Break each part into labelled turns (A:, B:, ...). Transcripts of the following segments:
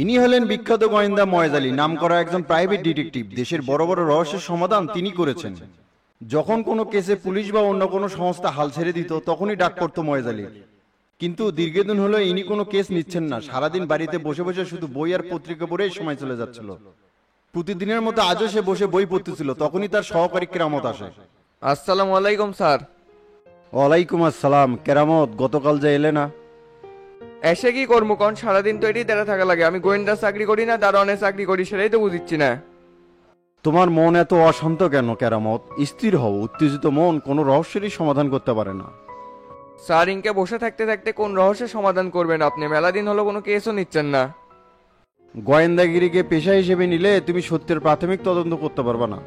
A: ইনি হলেন বিখ্যাত গোয়েন্দা ময়েজ আলী, নামকরা একজন প্রাইভেট ডিটেকটিভ। দেশের বড় বড় রহস্যের সমাধান তিনি করেছেন। যখন কোনো কেসে পুলিশ বা অন্য কোনো সংস্থা হাল ছেড়ে দিত, তখনই ডাক পড়তো ময়েজ আলী। কিন্তু দীর্ঘদিন হলো ইনি কোনো কেস নিচ্ছেন না। সারাদিন বাড়িতে বসে বসে শুধু বই আর পত্রিকা পড়েই সময় চলে যাচ্ছিল। প্রতিদিনের মতো আজও সে বসে বই পড়তেছিল, তখনই তার সহকারী কেরামত আসে।
B: আসসালামু আলাইকুম স্যার।
A: ওয়ালাইকুম আসসালাম। কেরামত, গতকাল যে এলে না?
B: এসে কি করবো কোন, সারাদিন তো এটাই দাঁড়া থাকা লাগে। আমি গোয়েন্দা চাকরি করি না দারোয়ানের চাকরি করি, সেটাই তো বুঝিচ্ছি না।
A: তোমার মন এত অশান্ত কেন কেরামত? স্থির হও। উত্তেজিত মন কোনো রহস্যেরই সমাধান করতে পারে না।
B: স্যার, ইনকে বসে থাকতে থাকতে কোন রহস্যের সমাধান করবেন আপনি? মেলা দিন হলো কোনো কেসও নিচ্ছেন না।
A: গোয়েন্দাগিরিকে পেশা হিসেবে নিলে তুমি সত্যের প্রাথমিক তদন্ত করতে পারবে না।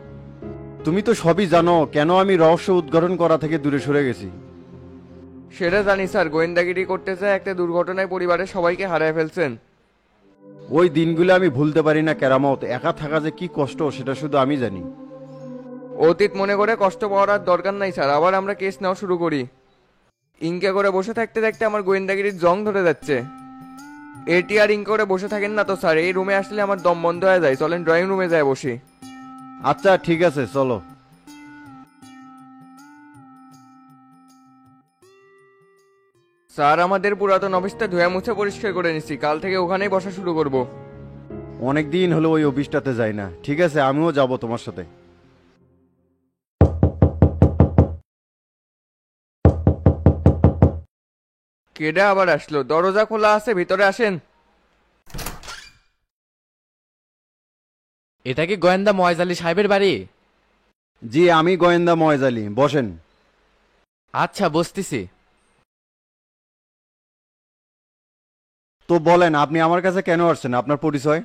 A: তুমি তো সবই জানো কেন আমি রহস্য উদ্ঘাটন করা থেকে দূরে সরে গেছি।
B: সেটা জানি স্যার, গোয়েন্দাগিরি করতে চায় একটা দুর্ঘটনায় পরিবারের সবাইকে হারায় ফেলছেন।
A: ওই দিনগুলো আমি ভুলতে পারি না কেরামত। একা থাকা যে কি কষ্ট সেটা শুধু আমি জানি।
B: অতীত মনে করে কষ্ট পাওয়ার আর দরকার নাই স্যার, আবার আমরা কেস নেওয়া শুরু করি। ইনকে করে বসে থাকতে থাকতে আমার গোয়েন্দাগিরির জং ধরে যাচ্ছে। এটি আর ইনকে করে বসে থাকেন না তো স্যার, এই রুমে আসলে আমার দম বন্ধ হয়ে যায়। চলেন ড্রয়িং রুমে যায় বসি।
A: আচ্ছা ঠিক আছে, চলো।
B: স্যার, আমাদের পুরাতন অফিসটা ধুয়ে মুছে পরিষ্কার করে নিছি, কাল থেকে ওখানেই বসা শুরু করব।
A: অনেক দিন হলো ওই অফিসটাতে যাই না। ঠিক আছে, আমিও যাব তোমার সাথে।
B: কেডা আবার আসলো? দরজা খোলা আছে, ভিতরে আসেন।
C: এটা কি গোয়েন্দা ময়েজ আলী সাহেবের বাড়ি?
A: জি, আমি গোয়েন্দা ময়েজ আলী। বসেন।
C: আচ্ছা, বসতেছি।
A: তো বলেন, আপনি আমার কাছে কেন আসছেন? আপনার পরিচয়?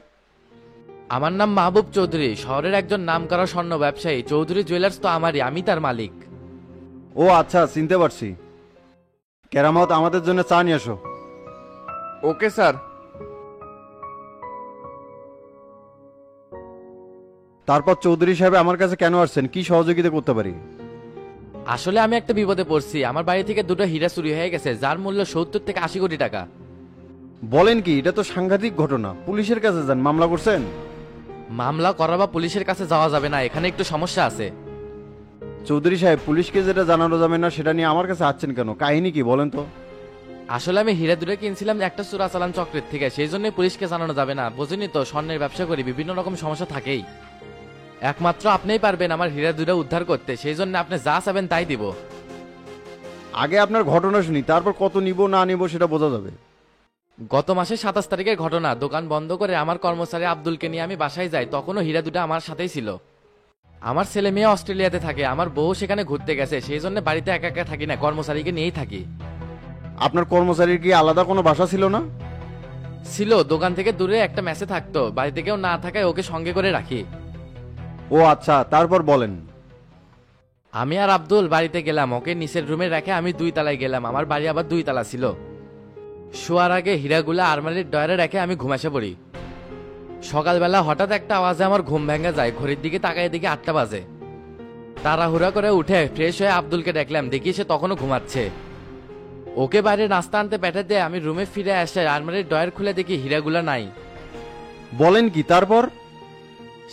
C: আমার নাম মাহবুব চৌধুরী, শহরের একজন নামকরা স্বর্ণ ব্যবসায়ী। চৌধুরী জুয়েলার্স তো আমারই, আমি তার মালিক।
A: ও আচ্ছা, চিনতে পারছি। কেরামত, আমাদের জন্য চা নিয়ে আসো।
B: Okay sir.
A: তারপর চৌধুরী সাহেব আমার কাছে কেন আসছেন? কি সহযোগিতা করতে পারি?
C: আসলে আমি একটা বিপদে পড়ছি। আমার বাড়ি থেকে দুটো হীরা চুরি হয়ে গেছে, যার মূল্য 70 থেকে 80 কোটি টাকা।
A: বলেন কি? এটা তো সাংঘাতিক ঘটনা। পুলিশের কাছে যান, মামলা করছেন?
C: মামলা করা বা পুলিশের কাছে যাওয়া যাবে না, এখানে একটু সমস্যা আছে।
A: চৌধুরী সাহেব, পুলিশকে যেটা জানানো যাবে না সেটা নিয়ে আমার কাছে আসছেন কেন? কাহিনী কি বলেন তো?
C: আসলে আমি হীরা দুটো কিনছিলাম একটা চোরাচালান চক্রের থেকে, সেই জন্য পুলিশকে জানানো যাবে না। বুঝিনি তো, স্বর্ণের ব্যবসা করি, বিভিন্ন রকম সমস্যা থাকেই। একমাত্র আপনিই পারবেন আমার হীরা দুটো উদ্ধার করতে, সেই জন্য আপনি যা চাবেন তাই দিব।
A: আগে আপনার ঘটনা শুনি, তারপর কত নিব না নিব সেটা বোঝা যাবে।
C: গত মাসে 27 তারিখের ঘটনা। দোকান বন্ধ করে আমার কর্মচারী আব্দুলকে নিয়ে আমি বাসায় যাই, তখনও হীরা দুটো আমার সাথেই ছিল। আমার ছেলে মেয়ে অস্ট্রেলিয়াতে থাকে, আমার বউ সেখানে ঘুরতে গেছে, সেই জন্য বাড়িতে একা একা থাকি না, কর্মচারীকে নিয়েই থাকি।
A: আপনার কর্মচারীর কি আলাদা কোনো বাসা ছিল না?
C: ছিল, দোকান থেকে দূরে একটা মেসে থাকতো, বাড়িতে কেউ না থাকায় ওকে সঙ্গে করে রাখি।
A: ও আচ্ছা, তারপর বলেন।
C: আমি আর আব্দুল বাড়িতে গেলাম, ওকে নিচের রুমে রেখে আমি 2 তলায় গেলাম। আমার বাড়ি আবার 2 তলা ছিল। শোয়ার আগে হীরাগুলা আলমারির ডয়ারে রেখে আমি ঘুমাসে পড়ি। সকালবেলা হঠাৎ একটা আওয়াজে আমার ঘুম ভেঙে যায়। ঘড়ির দিকে তাকায় দেখি 8টা বাজে। তাড়াহুড়া করে উঠে ফ্রেশ হয়ে আব্দুলকে দেখলাম, দেখি সে তখনও ঘুমাচ্ছে। ওকে বাইরে নাস্তা আনতে পাঠাতে আমি রুমে ফিরে আসে আলমারির ডয়ার খুলে দেখি হীরাগুলা নাই।
A: বলেন কি? তারপর?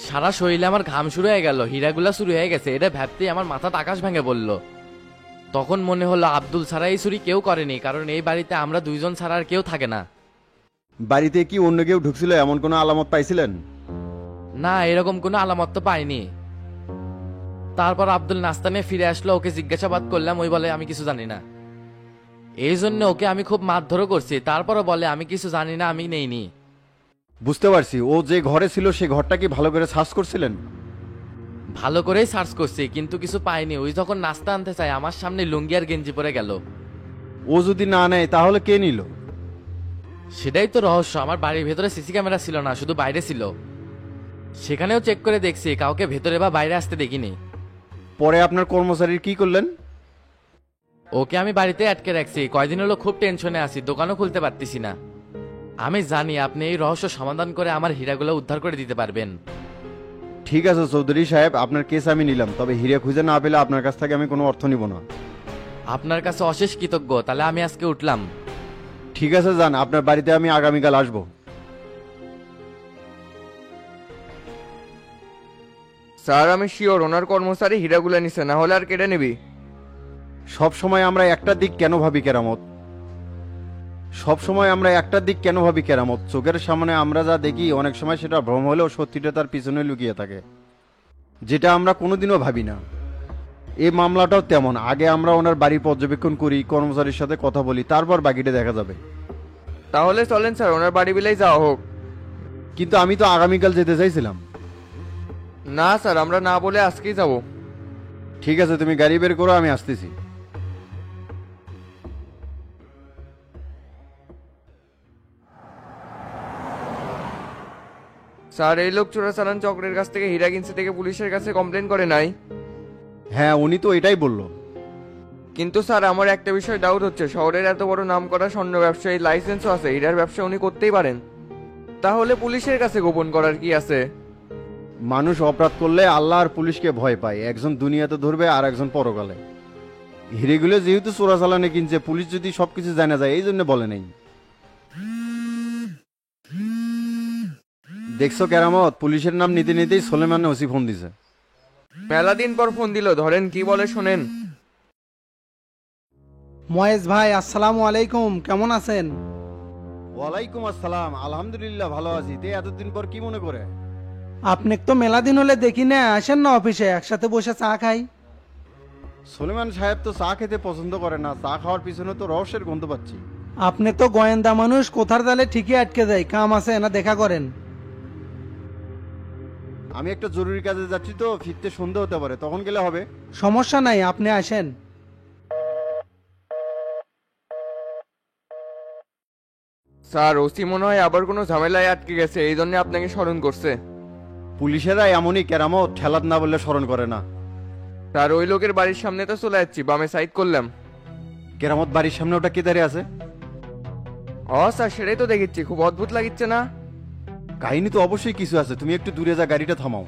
C: সারা শরীরে আমার ঘাম শুরু হয়ে গেল। হীরাগুলা চুরি হয়ে গেছে, এটা ভাবতেই আমার মাথাটা আকাশ ভেঙে বলল। তখন মনে হলো আব্দুল ছাড়া এই চুরি কেউ করেনি, কারণ এই বাড়িতে আমরা 2 জন ছাড়া আর কেউ থাকে না।
A: বাড়িতে কি অন্য কেউ ঢুকছিল? এমন কোনো আলামত পাইছিলেন?
C: না, এরকম কোনো আলামত তো পাইনি। তারপর আব্দুল নাস্তা নিয়ে ফিরে আসলো, ওকে জিজ্ঞাসাবাদ করলাম, ওই বলে আমি কিছু জানি না। এই জন্য ওকে আমি খুব মারধরও করছি, তারপরও বলে আমি কিছু জানি না, আমি নেইনি।
A: বুঝতে পারছি। ও যে ঘরে ছিল সে ঘরটা কি ভালো করে সার্চ করছিলেন?
C: ভালো করেই সার্চ করছি, কিন্তু কিছু পাইনি। ওই যখন নাস্তা আনতে চাই আমার সামনে লুঙ্গি আর গেঞ্জি পরে গেল।
A: ও যদি না নেয় তাহলে কে নিল?
C: সেটাই তো রহস্য। আমার বাড়ির ভেতরে সিসি ক্যামেরা ছিল না, শুধু বাইরে ছিল। সেখানেও চেক করে দেখছি, কাউকে ভেতরে বা বাইরে আসতে দেখিনি।
A: পরে আপনার কর্মচারীর কি করলেন?
C: ওকে আমি বাড়িতে আটকে রাখছি। কয়দিন হলো খুব টেনশনে আছি, দোকানও খুলতে পারতেছি না। আমি জানি আপনি এই রহস্য সমাধান করে আমার হীরাগুলো উদ্ধার করে দিতে পারবেন।
A: ঠিক আছে চৌধুরী সাহেব, আপনার কেস আমি নিলাম, তবে হীরা খুঁজে না পেলে আপনার কাছ থেকে আমি কোনো অর্থ নিব না।
C: আপনার কাছে অশেষ কৃতজ্ঞ। তাহলে আমি আজকে উঠলাম।
A: ঠিক আছে, যান। আপনার বাড়িতে আমি আগামীকাল আসবো।
B: স্যার আমি শিওর ওনার কর্মচারী হীরাগুলা নিছে, না হলে আর কেটে নিবি।
A: সব সময় আমরা একটা দিক কেন ভাবি কেরামত? সব সময় আমরা একটা দিক কেন ভাবি কেরামত? চোখের সামনে আমরা যা দেখি অনেক সময় সেটা ভ্রম হলেও সত্যিটা তার পিছনে লুকিয়ে থাকে, যেটা আমরা কোনোদিনও ভাবি না। এই মামলাটাও তেমন। আগে আমরা ওনার বাড়ি পর্যবেক্ষণ করি, কর্মচারীর সাথে কথা বলি, তারপর বাকিটা দেখা যাবে।
B: তাহলে চলেন স্যার, ওনার বাড়ি বিলাই যাওয়া হোক।
A: কিন্তু আমি তো আগামীকাল যেতে চাইছিলাম।
B: না স্যার, আমরা না বলে আজকেই যাব।
A: ঠিক আছে, তুমি গাড়ি বের করো, আমি আসতেছি।
B: স্যার এই লোক চোরাচালান চক্রের কাছ থেকে হীরা কিনছে থেকে পুলিশের কাছে কমপ্লেন করে নাই?
A: হ্যাঁ, উনি তো এটাই বললো।
B: কিন্তু স্যার আমার একটা বিষয় ডাউট হচ্ছে, শহরের এত বড় নাম করা স্বর্ণ ব্যবসায়ী, লাইসেন্সও আছে, হীরার ব্যবসা উনি করতেই পারেন, তাহলে পুলিশের কাছে গোপন করার কি আছে?
A: মানুষ অপরাধ করলে আল্লাহ আর পুলিশকে ভয় পায়। একজন দুনিয়াতে ধরবে আর একজন পরকালে। হিরেগুলো যেহেতু চোরাচালানে কিনছে, পুলিশ যদি সবকিছু জানা যায়, এই জন্য বলে নেই। দেখছো কেরামত, পুলিশের নাম নিতে নিতেই সোলেমান ওসি ফোন দিছে।
B: মেলা দিন পর ফোন দিল, ধরেন কি বলে শোনেন।
D: ময়েজ ভাই, আসসালামু আলাইকুম, কেমন আছেন?
A: ওয়ালাইকুম আসসালাম, আলহামদুলিল্লাহ ভালো আছি। তে এতদিন পর কি মনে করে?
D: আপনি তো মেলা দিন হলে দেখি না, আসেন না অফিসে, একসাথে বসে চা খাই।
A: সোলেমান সাহেব তো চা খেতে পছন্দ করে না। চা খাওয়ার পিছনে তো রহস্যের গন্ধ পাচ্ছি।
D: আপনি তো গোয়েন্দা মানুষ, কোথার জালে ঠিকই আটকে যায়। কাম আছে না, দেখা করেন।
A: আমি একটা জরুরি কাজে যাচ্ছি, তো ফিরতে সন্ধ্যা হতে পারে, তখন গেলে হবে?
D: সমস্যা নাই, আপনি আসেন।
B: স্যার ওসি মনে হয় আবার কোনো ঝামেলায় আটকে গেছে, এই জন্য আপনাকে স্মরণ করছে।
A: পুলিশেরা এমনই কেরামত, ঠেলাত না বললে স্মরণ করে না।
B: স্যার ওই লোকের বাড়ির সামনে তো চলে যাচ্ছি, বামে সাইড করলাম।
A: কেরামত বাড়ির সামনে ওটা কে দাঁড়িয়ে আছে?
B: স্যার সেটাই তো দেখেছি, খুব অদ্ভুত লাগিচ্ছে না?
A: কাহিনী তো অবশ্যই কিছু আছে। তুমি একটু দূরে যা, গাড়িটা থামাও।